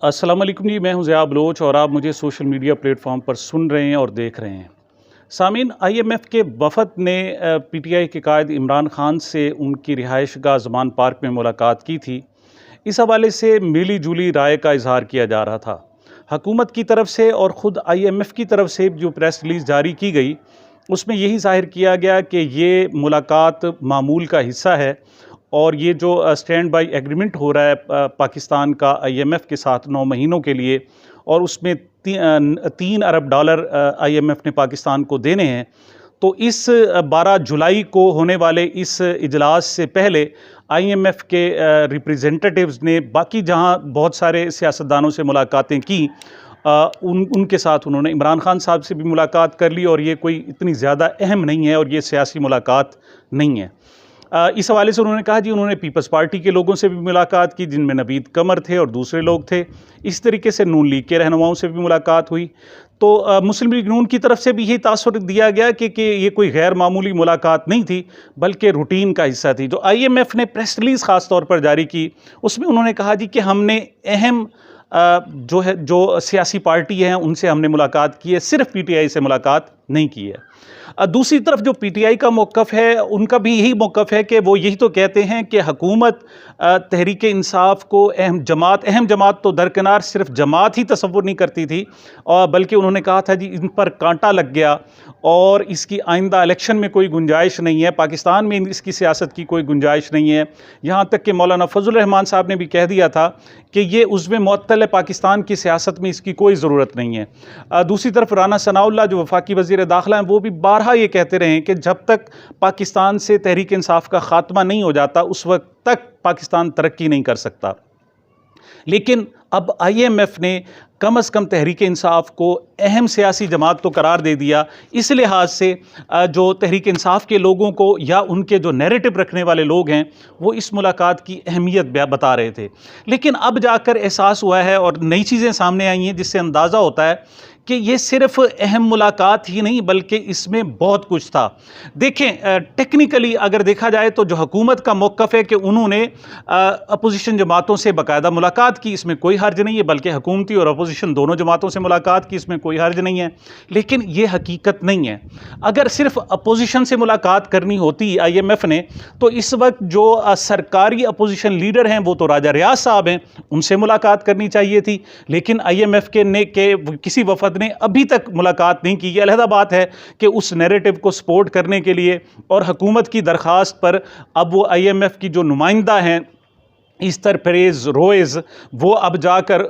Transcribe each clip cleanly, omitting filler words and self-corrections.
अस्सलाम वालेकुम जी, मैं हूं ज़िया बलोच और आप मुझे सोशल मीडिया प्लेटफॉर्म पर सुन रहे हैं और देख रहे हैं। सामीन, IMF के वफ़द ने PTI के कायद इमरान खान से उनकी रिहाइशगाह ज़मान पार्क में मुलाकात की थी। इस हवाले से मिली-जुली राय का इज़हार किया जा रहा था। हुकूमत की तरफ से और ख़ुद IMF की तरफ से जो प्रेस रिलीज़ जारी की गई, उसमें यही ज़ाहिर किया गया कि ये मुलाकात मामूल का हिस्सा है और ये जो स्टैंड बाय एग्रीमेंट हो रहा है पाकिस्तान का IMF के साथ 9 महीनों के लिए, और उसमें 3 अरब डॉलर IMF ने पाकिस्तान को देने हैं। तो इस 12 जुलाई को होने वाले इस इजलास से पहले IMF के रिप्रेजेंटेटिव्स ने बाकी जहां बहुत सारे सियासतदानों से मुलाकातें की, उनके साथ उन्होंने इमरान खान साहब से भी मुलाकात कर ली, और ये कोई इतनी ज़्यादा अहम नहीं है और ये सियासी मुलाकात नहीं है। इस हवाले से उन्होंने कहा जी, उन्होंने पीपल्स पार्टी के लोगों से भी मुलाकात की, जिनमें नवीद कमर थे और दूसरे लोग थे। इस तरीके से नून लीग के रहनुमाओं से भी मुलाकात हुई। तो मुस्लिम लीग नून की तरफ से भी यही तासुर दिया गया कि ये कोई गैर मामूली मुलाकात नहीं थी, बल्कि रूटीन का हिस्सा थी। जो IMF ने प्रेस रिलीज़ ख़ास तौर पर जारी की, उसमें उन्होंने कहा जी कि हमने अहम जो सियासी पार्टी हैं उनसे हमने मुलाकात की है, सिर्फ PTI से मुलाकात नहीं की है। दूसरी तरफ जो PTI का मौक़िफ़ है, उनका भी यही मौक़िफ़ है कि वो यही तो कहते हैं कि हुकूमत तहरीक इंसाफ को अहम जमात तो दरकिनार सिर्फ जमात ही तसव्वुर नहीं करती थी, और बल्कि उन्होंने कहा था जी इन पर कांटा लग गया और इसकी आइंदा इलेक्शन में कोई गुंजाइश नहीं है, पाकिस्तान में इसकी सियासत की कोई गुंजाइश नहीं है। यहाँ तक कि मौलाना फजल रहमान साहब ने भी कह दिया था कि ये उज़्व मुअत्तल है, पाकिस्तान की सियासत में इसकी कोई ज़रूरत नहीं है। दूसरी तरफ राना सनाउल्लाह जो वफाकी वज़ीर दाखिला हैं, वो भी बारहा ये कहते रहे हैं कि जब तक पाकिस्तान से तहरीक इंसाफ का ख़ात्मा नहीं हो जाता, उस वक्त तक पाकिस्तान तरक्की नहीं कर सकता। लेकिन अब IMF ने कम अज़ कम तहरीक इंसाफ को अहम सियासी जमात तो करार दे दिया। इस लिहाज से जो तहरीक इंसाफ के लोगों को या उनके जो नैरेटिव रखने वाले लोग हैं, वो इस मुलाकात की अहमियत बता रहे थे। लेकिन अब जाकर एहसास हुआ है और नई चीज़ें सामने आई हैं, जिससे अंदाज़ा होता है कि ये सिर्फ अहम मुलाकात ही नहीं, बल्कि इसमें बहुत कुछ था। देखें, टेक्निकली अगर देखा जाए तो जो हुकूमत का मौक़िफ़ है कि उन्होंने अपोजिशन जमातों से बाकायदा मुलाकात की, इसमें कोई हर्ज नहीं है, बल्कि हुकूमती और अपोजिशन दोनों जमातों से मुलाकात की, इसमें कोई हर्ज नहीं है। लेकिन ये हकीकत नहीं है। अगर सिर्फ अपोजिशन से मुलाकात करनी होती IMF ने, तो इस वक्त जो सरकारी अपोजिशन लीडर हैं वो तो राजा रियाज साहब हैं, उनसे मुलाकात करनी चाहिए थी। लेकिन IMF के किसी वफद ने अभी तक मुलाकात नहीं की। ये अलहदा बात है कि उस नैरेटिव को सपोर्ट करने के लिए और हुकूमत की दरख्वास्त पर अब वो IMF की जो नुमाइंदा हैं इस्तर परेज रोएज़, वो अब जाकर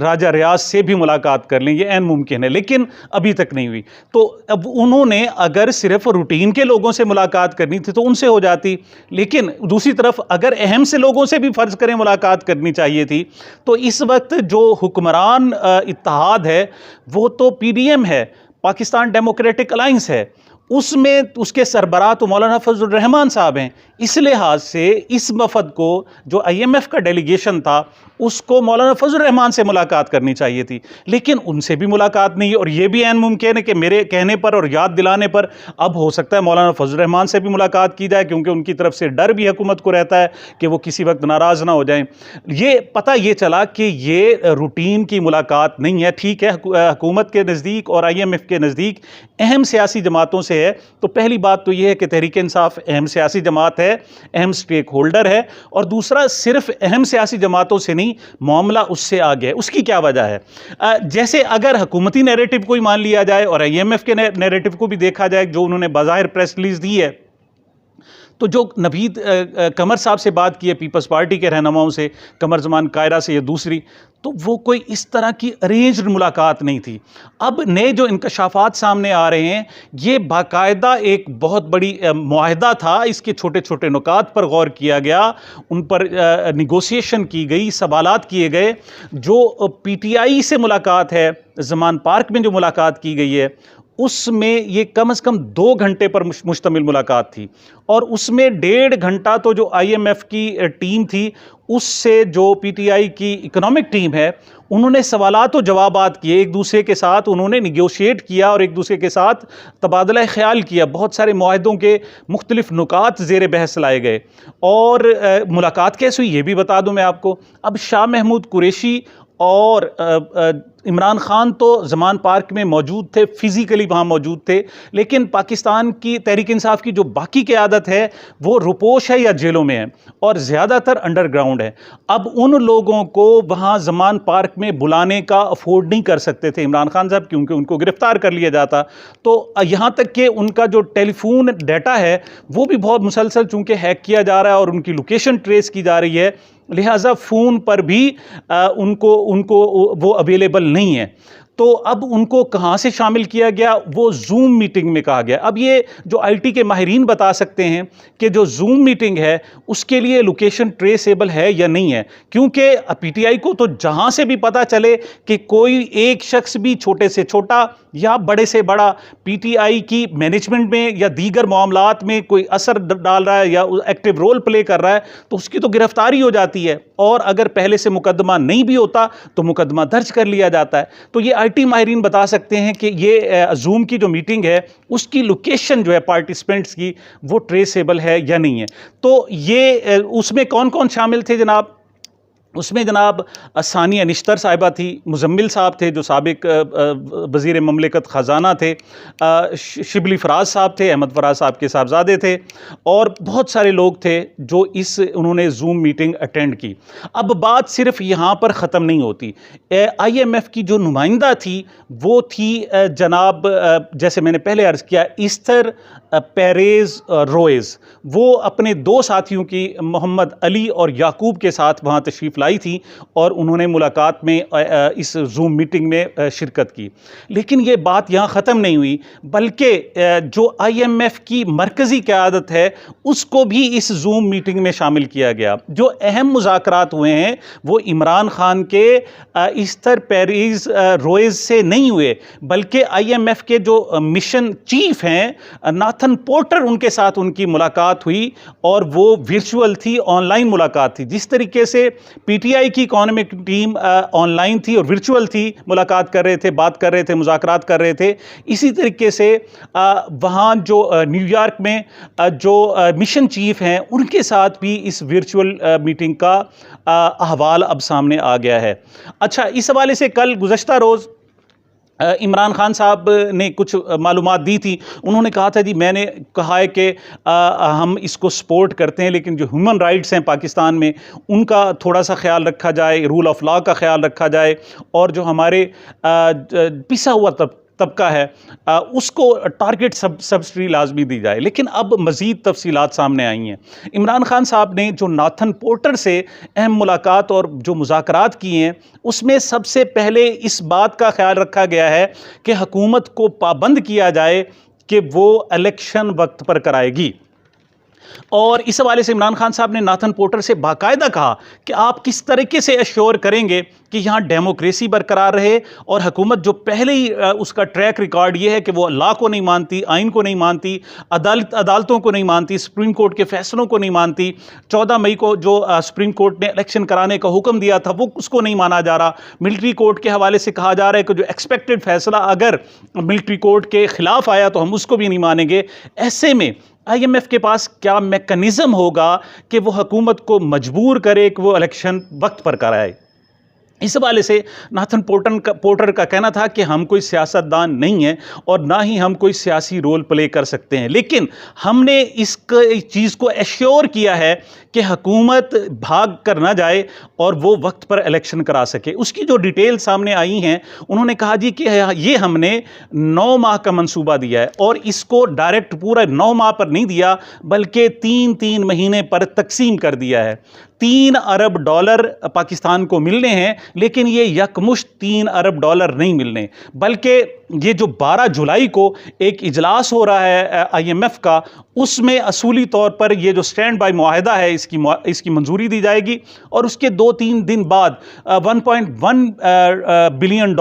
राजा रियाज से भी मुलाकात कर लें, ये ऐन मुमकिन है, लेकिन अभी तक नहीं हुई। तो अब उन्होंने अगर सिर्फ रूटीन के लोगों से मुलाकात करनी थी तो उनसे हो जाती, लेकिन दूसरी तरफ अगर अहम से लोगों से भी फ़र्ज़ करें मुलाकात करनी चाहिए थी, तो इस वक्त जो हुक्मरान इत्तेहाद है वो तो PDM है, पाकिस्तान डेमोक्रेटिक अलायंस है, उसमें उसके सरबराह तो मौलाना फजल रहमान साहब हैं। इस लिहाज से इस वफद को जो IMF का डेलीगेशन था, उसको मौलाना फजल रहमान से मुलाकात करनी चाहिए थी, लेकिन उनसे भी मुलाकात नहीं है। और ये भी ऐन मुमकिन है कि मेरे कहने पर और याद दिलाने पर अब हो सकता है मौलाना फजल रहमान से भी मुलाकात की जाए, क्योंकि उनकी तरफ से डर भी हुकूमत को रहता है कि वो किसी वक्त नाराज़ ना हो जाएं। ये चला कि ये रूटीन की मुलाकात नहीं है। ठीक है, हुकूमत के नज़दीक और IMF के नज़दीक अहम सियासी जमातों से है, तो पहली बात तो यह है कि तहरीक इंसाफ अहम सियासी जमात है, अहम स्टेक होल्डर है, और दूसरा सिर्फ अहम सियासी जमातों से नहीं, मामला उससे आगे है। उसकी क्या वजह है? जैसे अगर हुकूमती नैरेटिव को ही मान लिया जाए और IMF के नैरेटिव को भी देखा जाए, जो उन्होंने बाज़ाहिर प्रेस रिलीज दी है, तो जो नवीद कमर साहब से बात की है पीपल्स पार्टी के रहनुमाओं से, कमर जमान कायरा से या दूसरी, तो वो कोई इस तरह की अरेंज्ड मुलाकात नहीं थी। अब नए जो इंकशाफात सामने आ रहे हैं, ये बाकायदा एक बहुत बड़ी मुआहदा था, इसके छोटे छोटे नुकात पर गौर किया गया, उन पर निगोसिएशन की गई, सवालात किए गए। जो PTI से मुलाकात है, ज़मान पार्क में जो मुलाकात की गई है, उसमें ये कम से कम 2 घंटे पर मुश्तमिल मुलाकात थी, और उसमें 1.5 घंटा तो जो IMF की टीम थी उससे जो PTI की इकोनॉमिक टीम है, उन्होंने सवालात और जवाबात किए, एक दूसरे के साथ उन्होंने निगोशिएट किया और एक दूसरे के साथ तबादला ख्याल किया। बहुत सारे मुआहदों के मुख्तलिफ नुकात ज़ेर बहस लाए गए। और मुलाकात कैसे हुई ये भी बता दूं मैं आपको। अब शाह महमूद कुरैशी और इमरान खान तो ज़मान पार्क में मौजूद थे, फिज़िकली वहाँ मौजूद थे, लेकिन पाकिस्तान की तहरीक इंसाफ की जो बाकी क़यादत है वो रुपोश है या जेलों में है और ज़्यादातर अंडरग्राउंड है। अब उन लोगों को वहाँ ज़मान पार्क में बुलाने का अफोर्ड नहीं कर सकते थे इमरान खान साहब, क्योंकि उनको गिरफ्तार कर लिया जाता। तो यहाँ तक कि उनका जो टेलीफोन डाटा है वो भी बहुत मुसलसल चूँकि हैक किया जा रहा है और उनकी लोकेशन ट्रेस की जा रही है, लिहाजा फ़ोन पर भी उनको उनको वो अवेलेबल नहीं है। तो अब उनको कहाँ से शामिल किया गया, वो जूम मीटिंग में कहा गया। अब ये जो आईटी के माहिरीन बता सकते हैं कि जो जूम मीटिंग है उसके लिए लोकेशन ट्रेसेबल है या नहीं है, क्योंकि पीटीआई को तो जहाँ से भी पता चले कि कोई एक शख्स भी छोटे से छोटा या बड़े से बड़ा पीटीआई की मैनेजमेंट में या दीगर मामलात में कोई असर डाल रहा है या एक्टिव रोल प्ले कर रहा है तो उसकी तो गिरफ्तारी हो जाती है, और अगर पहले से मुकदमा नहीं भी होता तो मुकदमा दर्ज कर लिया जाता है। तो ये आईटी माहिरीन बता सकते हैं कि ये जूम की जो मीटिंग है उसकी लोकेशन जो है पार्टिसिपेंट्स की वो ट्रेसेबल है या नहीं है। तो ये उसमें कौन कौन शामिल थे जनाब? उसमें जनाब सानिया निश्तर साहिबा थी, मुजम्मिल साहब थे जो साबिक वज़ीर ममलिकत ख़जाना थे, शिबली फराज साहब थे, अहमद फराज साहब के साहबजादे थे, और बहुत सारे लोग थे जो उन्होंने जूम मीटिंग अटेंड की। अब बात सिर्फ यहाँ पर ख़त्म नहीं होती। IMF की जो नुमाइंदा थी वो थी जनाब, जैसे मैंने पहले अर्ज़ किया, इस्तर पेरेज़ रोएज़। वो अपने दो साथियों की मोहम्मद अली और याकूब के साथ वहाँ तशरीफ़ लाई थी और उन्होंने मुलाकात में इस जूम मीटिंग में शिरकत की। लेकिन ये बात यहाँ ख़त्म नहीं हुई, बल्कि जो IMF की मरकज़ी क़यादत है उसको भी इस जूम मीटिंग में शामिल किया गया। जो अहम मुज़ाकरात हुए हैं वो इमरान खान के इस्तर पेरेज़ रोएज़ से नहीं हुए, बल्कि IMF के जो मिशन चीफ हैं नाथन पोर्टर, उनके साथ उनकी मुलाकात हुई और वो वर्चुअल थी, ऑनलाइन मुलाकात थी। जिस तरीके से पीटीआई की इकोनॉमिक टीम ऑनलाइन थी और वर्चुअल थी, मुलाकात कर रहे थे, बात कर रहे थे, मुज़ाकरात कर रहे थे, इसी तरीके से वहाँ जो न्यूयॉर्क में जो मिशन चीफ हैं उनके साथ भी इस वर्चुअल मीटिंग का अहवाल अब सामने आ गया है। अच्छा, इस हवाले से कल गुज़श्ता रोज़ इमरान खान साहब ने कुछ मालूमात दी थी। उन्होंने कहा था जी, मैंने कहा है कि हम इसको सपोर्ट करते हैं, लेकिन जो ह्यूमन राइट्स हैं पाकिस्तान में उनका थोड़ा सा ख्याल रखा जाए, रूल ऑफ लॉ का ख्याल रखा जाए, और जो हमारे पिसा हुआ तबका है उसको टारगेट सब्सिडी लाजमी दी जाए। लेकिन अब मज़ीद तफसीलात सामने आई हैं। इमरान खान साहब ने जो नाथन पोर्टर से अहम मुलाकात और जो मुज़ाकरात किए हैं उसमें सबसे पहले इस बात का ख्याल रखा गया है कि हुकूमत को पाबंद किया जाए कि वो इलेक्शन वक्त पर कराएगी। और इस हवाले से इमरान खान साहब ने नाथन पोर्टर से बाकायदा कहा कि आप किस तरीके से एश्योर करेंगे कि यहाँ डेमोक्रेसी बरकरार रहे, और हुकूमत जो पहले ही उसका ट्रैक रिकॉर्ड ये है कि वो लॉ को नहीं मानती, आइन को नहीं मानती, अदालतों को नहीं मानती, सुप्रीम कोर्ट के फैसलों को नहीं मानती। 14 मई को जो सुप्रीम कोर्ट ने इलेक्शन कराने का हुक्म दिया था वो उसको नहीं माना जा रहा। मिलिट्री कोर्ट के हवाले से कहा जा रहा है कि जो एक्सपेक्टेड फैसला अगर मिलिट्री कोर्ट के ख़िलाफ़ आया तो हम उसको भी नहीं मानेंगे। ऐसे में IMF के पास क्या मैकेनिज़्म होगा कि वो हुकूमत को मजबूर करे कि वो इलेक्शन वक्त पर कराए? इस हवाले से नाथन पोर्टर का कहना था कि हम कोई सियासतदान नहीं हैं और ना ही हम कोई सियासी रोल प्ले कर सकते हैं, लेकिन हमने इस चीज़ को एश्योर किया है कि हुकूमत भाग कर ना जाए और वो वक्त पर इलेक्शन करा सके। उसकी जो डिटेल सामने आई हैं, उन्होंने कहा जी कि ये हमने 9 माह का मंसूबा दिया है, और इसको डायरेक्ट पूरा 9 माह पर नहीं दिया बल्कि 3-3 महीने पर तकसीम कर दिया है। $3 अरब पाकिस्तान को मिलने हैं, लेकिन ये यकमुश्त $3 अरब नहीं मिलने, बल्कि ये जो 12 जुलाई को एक इजलास हो रहा है IMF का, उसमें असूली तौर पर ये जो स्टैंड बाय मुआहदा है इसकी मंजूरी दी जाएगी, और उसके 2-3 दिन बाद $1.1 बिलियन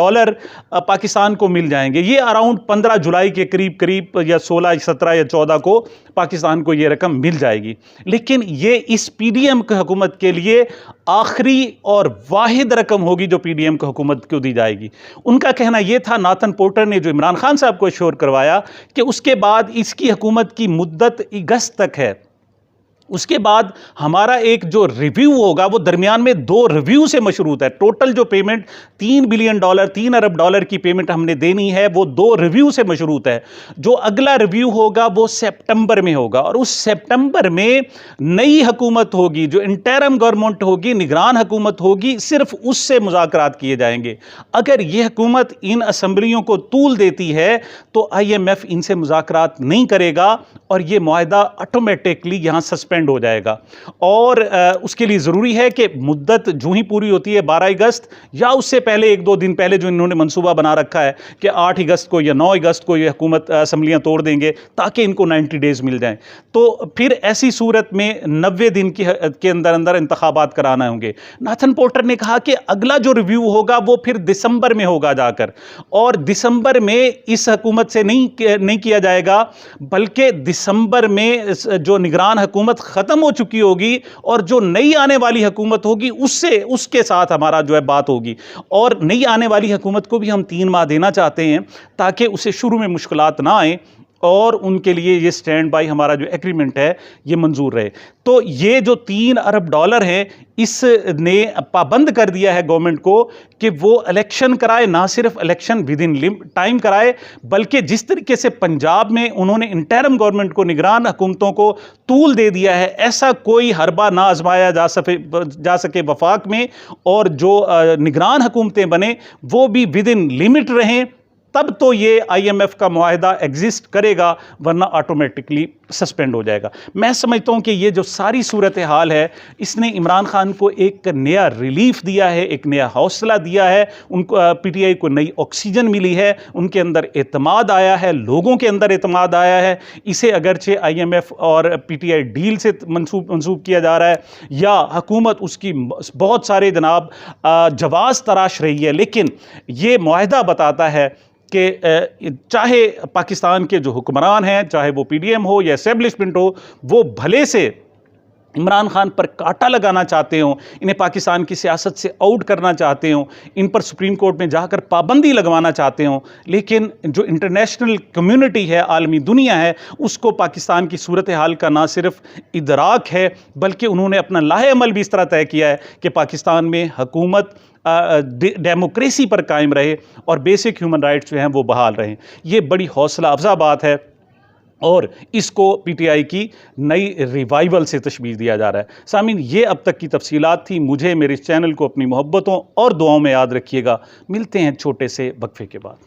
पाकिस्तान को मिल जाएंगे। ये अराउंड 15 जुलाई के करीब या 16, 17 या 14 को पाकिस्तान को ये रकम मिल जाएगी। लेकिन ये इस PDM की हुकूमत के लिए आखिरी और वाहिद रकम होगी जो PDM की हुकूमत को दी जाएगी। उनका कहना यह था, नाथन पोर्टर ने जो इमरान खान साहब को एश्योर करवाया, कि उसके बाद इसकी हुकूमत की मुद्दत अगस्त तक है। उसके बाद हमारा एक जो रिव्यू होगा वो दरमियान में 2 रिव्यू से मशरूत है। टोटल जो पेमेंट $3 बिलियन, 3 अरब डॉलर की पेमेंट हमने देनी है, वो 2 रिव्यू से मशरूत है। जो अगला रिव्यू होगा वो सितंबर में होगा, और उस सितंबर में नई हुकूमत होगी, जो इंटरिम गवर्नमेंट होगी, निगरान हुकूमत होगी, सिर्फ उससे मुज़ाकरात किए जाएंगे। अगर यह हुकूमत इन असम्बलियों को तूल देती है तो IMF इनसे मुज़ाकरात नहीं करेगा और यह मुआहदा ऑटोमेटिकली यहां सस्पेंड हो जाएगा। और उसके लिए ज़रूरी है कि मुद्दत जो ही पूरी होती है 12 अगस्त या उससे पहले 1-2 दिन पहले जो इन्होंने मंसूबा बना रखा है कि 8 अगस्त को या 9 अगस्त को ये हुकूमत असम्बलियाँ तोड़ देंगे ताकि इनको 90 डेज़ मिल जाएं, तो फिर ऐसी सूरत में 90 दिन के अंदर अंदर इंतखाबात कराना होंगे। नाथन पोर्टर ने कहा कि अगला जो रिव्यू होगा वो फिर दिसंबर में होगा जाकर, और दिसंबर में इस हुकूमत से नहीं किया जाएगा, बल्कि दिसंबर में जो निगरान हुकूमत ख़त्म हो चुकी होगी और जो नई आने वाली हुकूमत होगी उसके साथ हमारा जो है बात होगी। और नई आने वाली हुकूमत को भी हम 3 माह देना चाहते हैं ताकि उसे शुरू में मुश्किलात ना आए और उनके लिए ये स्टैंड बाई हमारा जो एग्रीमेंट है ये मंजूर रहे। तो ये जो 3 अरब डॉलर है, इसने पाबंद कर दिया है गवर्नमेंट को कि वो इलेक्शन कराए, ना सिर्फ इलेक्शन विद इन टाइम कराए, बल्कि जिस तरीके से पंजाब में उन्होंने इंटरिम गवर्नमेंट को, निगरान हुकूमतों को तूल दे दिया है, ऐसा कोई हरबा ना आजमाया जा सके वफाक में, और जो निगरान हुकूमतें बने वो भी विद इन लिमिट रहें, तब तो ये IMF का मुआहदा एग्जिस्ट करेगा, वरना ऑटोमेटिकली सस्पेंड हो जाएगा। मैं समझता हूँ कि ये जो सारी सूरत हाल है, इसने इमरान खान को एक नया रिलीफ दिया है, एक नया हौसला दिया है, उनको PTI को नई ऑक्सीजन मिली है, उनके अंदर एतमाद आया है, लोगों के अंदर एतमाद आया है। इसे अगरचे IMF और PTI डील से मंसूब किया जा रहा है या हुकूमत उसकी बहुत सारे जनाब जवाज़ तराश रही है, लेकिन ये मुआहदा बताता है कि चाहे पाकिस्तान के जो हुक्मरान हैं, चाहे वो PDM हो या एस्टेब्लिशमेंट हो, वो भले से इमरान खान पर कांटा लगाना चाहते हों, इन्हें पाकिस्तान की सियासत से आउट करना चाहते हों, इन पर सुप्रीम कोर्ट में जाकर पाबंदी लगवाना चाहते हों, लेकिन जो इंटरनेशनल कम्युनिटी है, आलमी दुनिया है, उसको पाकिस्तान की सूरत हाल का ना सिर्फ इदराक है, बल्कि उन्होंने अपना लाहे अमल भी इस तरह तय किया है कि पाकिस्तान में हुकूमत डेमोक्रेसी पर कायम रहे और बेसिक ह्यूमन राइट्स जो हैं वो बहाल रहें। ये बड़ी हौसला अफजा बात है और इसको PTI की नई रिवाइवल से तशबीह दिया जा रहा है। सामीन, ये अब तक की तफसीलात थी। मुझे, मेरे इस चैनल को अपनी मोहब्बतों और दुआओं में याद रखिएगा। मिलते हैं छोटे से वक्फे के बाद।